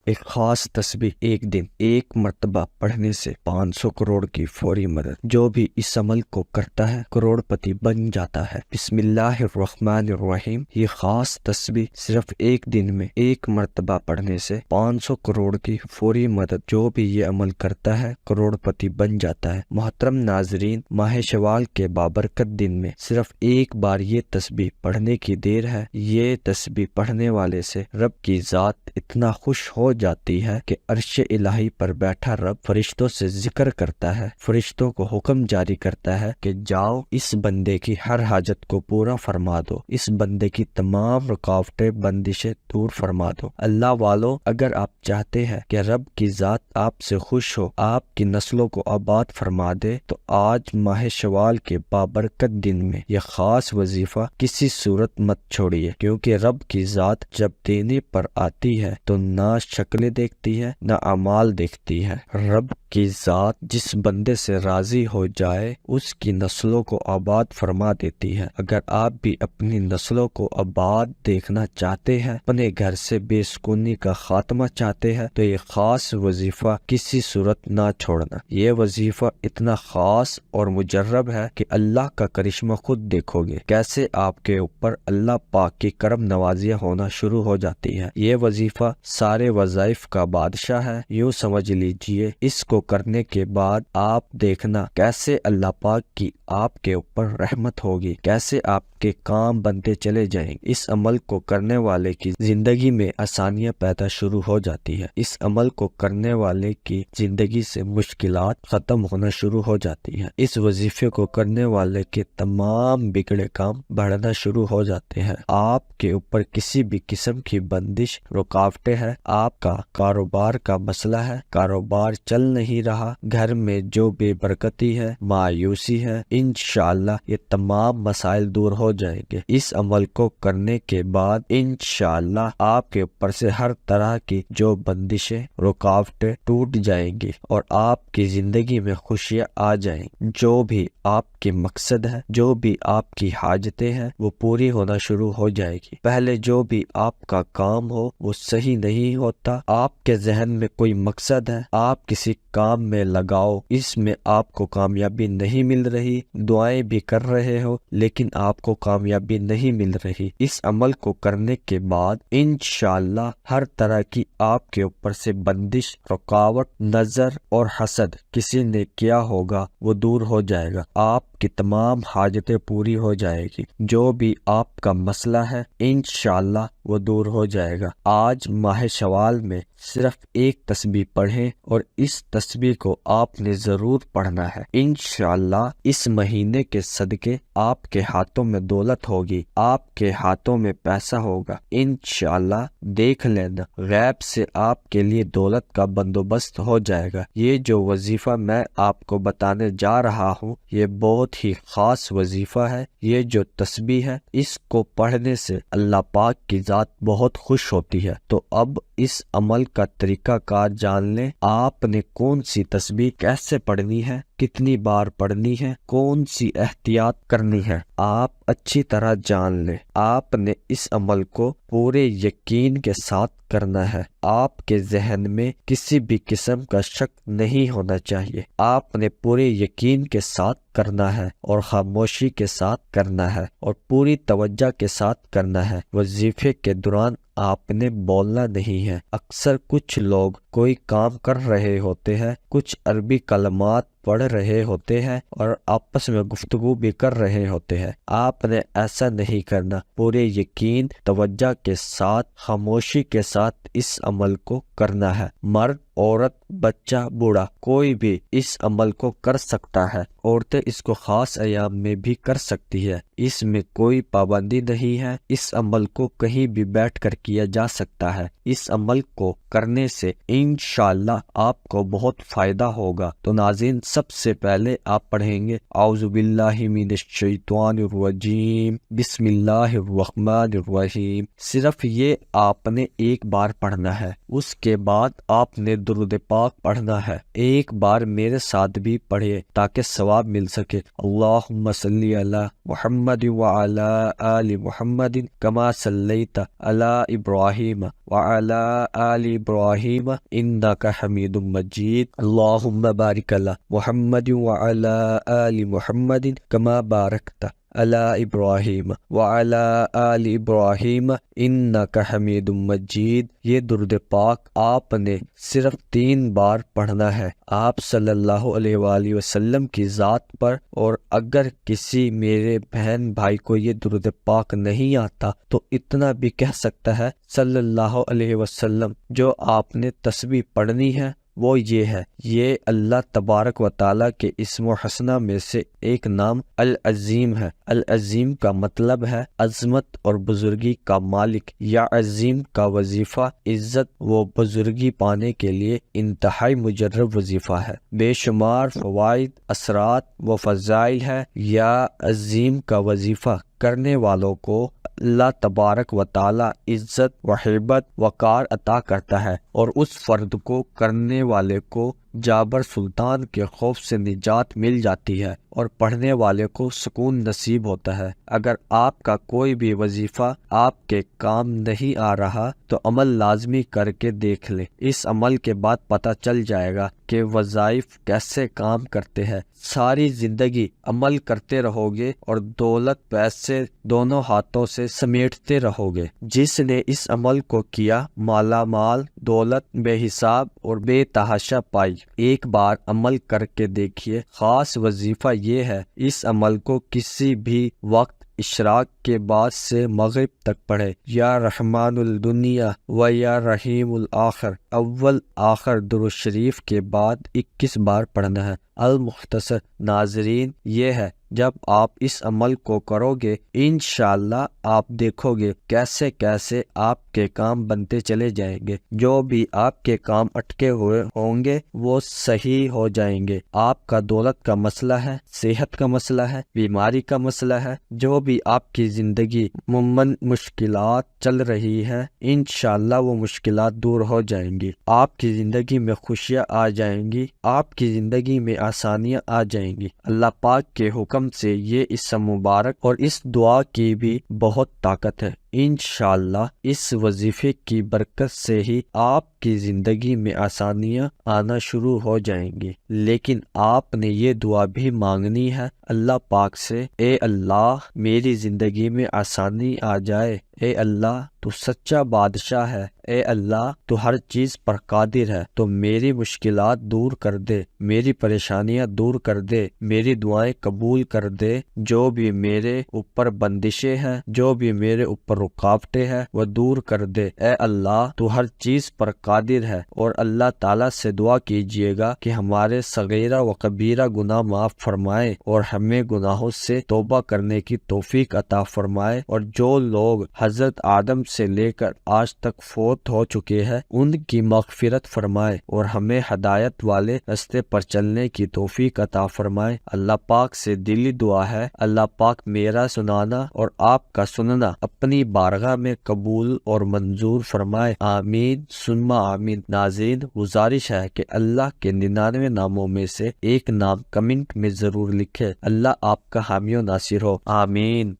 ایک خاص تسبیح ایک دن ایک مرتبہ پڑھنے سے 500 کروڑ کی فوری مدد۔ جو بھی اس عمل کو کرتا ہے کروڑ پتی بن جاتا ہے۔ بسم اللہ الرحمن الرحیم۔ یہ خاص تسبیح صرف ایک دن میں ایک مرتبہ پڑھنے سے 500 کروڑ کی فوری مدد۔ جو بھی یہ عمل کرتا ہے کروڑ پتی بن جاتا ہے۔ محترم ناظرین، ماہ شوال کے بابرکت دن میں صرف ایک بار یہ تسبیح پڑھنے کی دیر ہے۔ یہ تسبیح پڑھنے والے سے رب کی ذات اتنا خوش ہو جاتی ہے کہ عرش الہی پر بیٹھا رب فرشتوں سے ذکر کرتا ہے، فرشتوں کو حکم جاری کرتا ہے کہ جاؤ اس بندے کی ہر حاجت کو پورا فرما دو، اس بندے کی تمام رکاوٹیں بندشیں دور فرما دو۔ اللہ والو، اگر آپ چاہتے ہیں کہ رب کی ذات آپ سے خوش ہو، آپ کی نسلوں کو آباد فرما دے، تو آج ماہ شوال کے بابرکت دن میں یہ خاص وظیفہ کسی صورت مت چھوڑیے، کیونکہ رب کی ذات جب دینے پر آتی ہے تو نہ شکلیں دیکھتی ہے نہ اعمال دیکھتی ہے۔ رب کی ذات جس بندے سے راضی ہو جائے اس کی نسلوں کو آباد فرما دیتی ہے۔ اگر آپ بھی اپنی نسلوں کو آباد دیکھنا چاہتے ہیں، اپنے گھر سے بے سکونی کا خاتمہ چاہتے ہیں، تو یہ خاص وظیفہ کسی صورت نہ چھوڑنا۔ یہ وظیفہ اتنا خاص اور مجرب ہے کہ اللہ کا کرشمہ خود دیکھو گے، کیسے آپ کے اوپر اللہ پاک کی کرم نوازیاں ہونا شروع ہو جاتی ہے۔ یہ وظیفہ سارے وظائف کا بادشاہ ہے، یوں سمجھ لیجئے۔ اس کو کرنے کے بعد آپ دیکھنا کیسے اللہ پاک کی آپ کے اوپر رحمت ہوگی، کیسے آپ کے کام بنتے چلے جائیں گے۔ اس عمل کو کرنے والے کی زندگی میں آسانیاں پیدا شروع ہو جاتی ہے۔ اس عمل کو کرنے والے کی زندگی سے مشکلات ختم ہونا شروع ہو جاتی ہیں۔ اس وظیفے کو کرنے والے کے تمام بگڑے کام بڑھنا شروع ہو جاتے ہیں۔ آپ کے اوپر کسی بھی قسم کی بندش رکاوٹیں ہے، آپ کا کاروبار کا مسئلہ ہے، کاروبار چل نہیں رہا، گھر میں جو بے برکتی ہے، مایوسی ہے، انشاءاللہ یہ تمام مسائل دور ہو جائیں گے۔ اس عمل کو کرنے کے بعد انشاءاللہ آپ کے اوپر سے ہر طرح کی جو بندشیں رکاوٹیں ٹوٹ جائیں گی اور آپ کی زندگی میں خوشیاں آ جائیں گی۔ جو بھی آپ کے مقصد ہے، جو بھی آپ کی حاجتیں ہیں، وہ پوری ہونا شروع ہو جائے گی۔ پہلے جو بھی آپ کا کام ہو وہ صحیح نہیں ہوتا، آپ کے ذہن میں کوئی مقصد ہے، آپ کسی کام میں لگاؤ، اس میں آپ کو کامیابی نہیں مل رہی، دعائیں بھی کر رہے ہو لیکن آپ کو کامیابی نہیں مل رہی۔ اس عمل کو کرنے کے بعد انشاءاللہ ہر طرح کی آپ کے اوپر سے بندش، رکاوٹ، نظر اور حسد کسی نے کیا ہوگا وہ دور ہو جائے گا، آپ کی تمام حاجتیں پوری ہو جائے گی۔ جو بھی آپ کا مسئلہ ہے انشاءاللہ وہ دور ہو جائے گا۔ آج ماہ شوال میں صرف ایک تسبیح پڑھیں اور اس تسبیح کو آپ نے ضرور پڑھنا ہے۔ انشاءاللہ اس مہینے کے صدقے آپ کے ہاتھوں میں دولت ہوگی، آپ کے ہاتھوں میں پیسہ ہوگا۔ انشاءاللہ دیکھ لینا غیب سے آپ کے لیے دولت کا بندوبست ہو جائے گا۔ یہ جو وظیفہ میں آپ کو بتانے جا رہا ہوں یہ بہت ہی خاص وظیفہ ہے۔ یہ جو تسبیح ہے اس کو پڑھنے سے اللہ پاک کی ذات بہت خوش ہوتی ہے۔ تو اب اس عمل کا طریقہ کار جان لیں۔ آپ نے کون سی تسبیح کیسے پڑھنی ہے، کتنی بار پڑھنی ہے، کون سی احتیاط کرنی ہے، آپ اچھی طرح جان لیں۔ آپ نے اس عمل کو پورے یقین کے ساتھ کرنا ہے۔ آپ کے ذہن میں کسی بھی قسم کا شک نہیں ہونا چاہیے۔ آپ نے پورے یقین کے ساتھ کرنا ہے اور خاموشی کے ساتھ کرنا ہے اور پوری توجہ کے ساتھ کرنا ہے۔ وظیفے کے دوران آپ نے بولنا نہیں ہے۔ اکثر کچھ لوگ کوئی کام کر رہے ہوتے ہیں، کچھ عربی کلمات پڑھ رہے ہوتے ہیں اور آپس میں گفتگو بھی کر رہے ہوتے ہیں۔ آپ نے ایسا نہیں کرنا، پورے یقین، توجہ کے ساتھ، خاموشی کے ساتھ اس عمل کو کرنا ہے۔ مرد، عورت، بچہ، بوڑھا، کوئی بھی اس عمل کو کر سکتا ہے۔ عورتیں اس کو خاص ایام میں بھی کر سکتی ہے، اس میں کوئی پابندی نہیں ہے۔ اس عمل کو کہیں بھی بیٹھ کر کیا جا سکتا ہے۔ اس عمل کو کرنے سے انشاءاللہ آپ کو بہت فائدہ ہوگا۔ تو ناظرین، سب سے پہلے آپ پڑھیں گے اعوذ باللہ من الشیطان الرجیم، بسم اللہ الرحمن الرحیم۔ صرف یہ آپ نے ایک بار پڑھنا ہے، اس کے بعد آپ نے درود پاک پڑھنا ہے۔ ایک بار میرے ساتھ بھی پڑھے تاکہ ثواب مل سکے۔ اللہم صلی علی محمد وعلی آل محمد کما صلیت علی ابراہیم وعلی آل ابراہیم انک حمید مجید اللہم بارک علی محمد وعلی آل محمد کما بارکت علی ابراہیم وعلی آل ابراہیم انک حمید مجید۔ یہ درود پاک آپ نے صرف 3 بار پڑھنا ہے آپ صلی اللہ علیہ وآلہ وسلم کی ذات پر، اور اگر کسی میرے بہن بھائی کو یہ درود پاک نہیں آتا تو اتنا بھی کہہ سکتا ہے صلی اللہ علیہ وسلم۔ جو آپ نے تسبیح پڑھنی ہے وہ یہ ہے، یہ اللہ تبارک و تعالیٰ کے اسم و حسنہ میں سے ایک نام العظیم ہے۔ العظیم کا مطلب ہے عظمت اور بزرگی کا مالک، یا عظیم کا وظیفہ عزت و بزرگی پانے کے لیے انتہائی مجرب وظیفہ ہے، بے شمار فوائد، اثرات و فضائل ہے۔ یا عظیم کا وظیفہ کرنے والوں کو اللہ تبارک و تعالی عزت و ہیبت وقار عطا کرتا ہے، اور اس فرد کو کرنے والے کو جابر سلطان کے خوف سے نجات مل جاتی ہے، اور پڑھنے والے کو سکون نصیب ہوتا ہے۔ اگر آپ کا کوئی بھی وظیفہ آپ کے کام نہیں آ رہا تو عمل لازمی کر کے دیکھ لیں، اس عمل کے بعد پتہ چل جائے گا کہ وظائف کیسے کام کرتے ہیں۔ ساری زندگی عمل کرتے رہو گے اور دولت پیسے دونوں ہاتھوں سے سمیٹتے رہو گے۔ جس نے اس عمل کو کیا مالا مال، دولت بے حساب اور بے تحاشا پائی۔ ایک بار عمل کر کے دیکھیے، خاص وظیفہ یہ ہے اس عمل کو کسی بھی وقت اشراق کے بعد سے مغرب تک پڑھے، یا رحمان الدنیا و یا رحیم الآخر، اول آخر درود شریف کے بعد 21 بار پڑھنا ہے۔ المختصر ناظرین، یہ ہے جب آپ اس عمل کو کرو گے انشاءاللہ آپ دیکھو گے کیسے کیسے آپ کے کام بنتے چلے جائیں گے۔ جو بھی آپ کے کام اٹکے ہوئے ہوں گے وہ صحیح ہو جائیں گے۔ آپ کا دولت کا مسئلہ ہے، صحت کا مسئلہ ہے، بیماری کا مسئلہ ہے، جو بھی آپ کی زندگی مشکلات چل رہی ہے انشاءاللہ وہ مشکلات دور ہو جائیں گی۔ آپ کی زندگی میں خوشیاں آ جائیں گی، آپ کی زندگی میں آسانیاں آ جائیں گی۔ اللہ پاک کے حکم سے یہ اسم مبارک اور اس دعا کی بھی بہت طاقت ہے۔ انشاءاللہ اس وظیفے کی برکت سے ہی آپ کی زندگی میں آسانیاں آنا شروع ہو جائیں گی۔ لیکن آپ نے یہ دعا بھی مانگنی ہے اللہ پاک سے، اے اللہ میری زندگی میں آسانی آ جائے، اے اللہ تو سچا بادشاہ ہے، اے اللہ تو ہر چیز پر قادر ہے، تو میری مشکلات دور کر دے، میری پریشانیاں دور کر دے، میری دعائیں قبول کر دے۔ جو بھی میرے اوپر بندشیں ہیں، جو بھی میرے اوپر رکاوٹیں ہیں وہ دور کر دے، اے اللہ تو ہر چیز پر قادر ہے۔ اور اللہ تعالیٰ سے دعا کیجئے گا کہ ہمارے صغیرہ و کبیرہ گناہ معاف فرمائے اور ہمیں گناہوں سے توبہ کرنے کی توفیق عطا فرمائے، اور جو لوگ حضرت آدم سے لے کر آج تک فوت ہو چکے ہیں ان کی مغفرت فرمائے اور ہمیں ہدایت والے راستے پر چلنے کی توفیق عطا فرمائے۔ اللہ پاک سے دلی دعا ہے اللہ پاک میرا سنانا اور آپ کا سننا اپنی بارگاہ میں قبول اور منظور فرمائے، آمین ثم آمین۔ ناظرین، گزارش ہے کہ اللہ کے 99 ناموں میں سے ایک نام کمنٹ میں ضرور لکھے۔ اللہ آپ کا حامی و ناصر ہو، آمین۔